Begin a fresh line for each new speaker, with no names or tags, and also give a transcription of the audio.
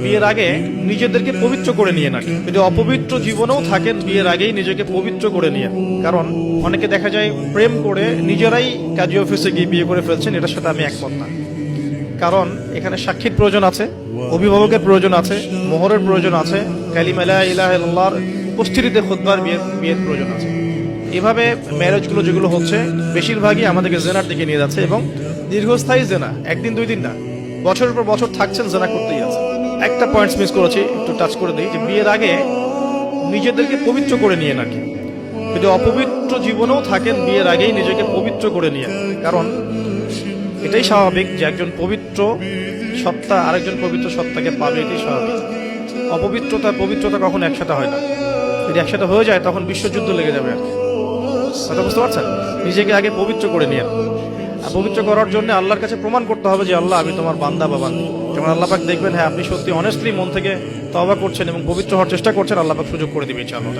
বিয়ের আগে নিজেদেরকে পবিত্র করে নিয়ে না, যদি অপবিত্র জীবনেও থাকেন বিয়ের আগেই নিজেকে পবিত্র করে নিয়ে। কারণ অনেকে দেখা যায় প্রেম করে নিজেরাই কাজী অফিসে গিয়ে বিয়ে করে ফেলছেন, এটার সাথে আমি একমত না। কারণ এখানে সাক্ষীর প্রয়োজন আছে, অভিভাবকের প্রয়োজন আছে, মোহরের প্রয়োজন আছে, কালিমা লা ইলাহা ইল্লাল্লাহর উপস্থিতিতে খুতবার বিয়ের প্রয়োজন আছে। এভাবে ম্যারেজগুলো যেগুলো হচ্ছে বেশিরভাগই আমাদেরকে জেনার দিকে নিয়ে যাচ্ছে, এবং দীর্ঘস্থায়ী জেনা, একদিন দুই দিন না, বছরের পর বছর থাকছেন জেনা করতেই আছে। একটা পয়েন্টস মিস করেছি, একটু টাচ করে দিই, যে বিয়ের আগে নিজেদেরকে পবিত্র করে নিয়ে নাকি, যদি অপবিত্র জীবনেও থাকেন বিয়ের আগেই নিজেকে পবিত্র করে নিয়ে। কারণ এটাই স্বাভাবিক যে একজন পবিত্র সত্তা আরেকজন পবিত্র সত্তাকে পাবে, এটাই স্বাভাবিক। অপবিত্রতা পবিত্রতা কখনো একসাথে হয় না, যদি একসাথে হয়ে যায় তখন বিশ্বযুদ্ধ লেগে যাবে আর কি। কথা বুঝতে পারছেন? নিজেকে আগে পবিত্র করে নিয়ে, আর পবিত্র করার জন্য আল্লাহর কাছে প্রমাণ করতে হবে যে আল্লাহ আমি তোমার বান্দা বা বান্দি। যেমন আল্লাহ পাক দেখবেন হ্যাঁ আপনি সত্যি অনেস্টলি মন থেকে তওবা করছেন এবং পবিত্র হওয়ার চেষ্টা করছেন, আল্লাহ পাক সুযোগ করে দিবে ইনশাআল্লাহ।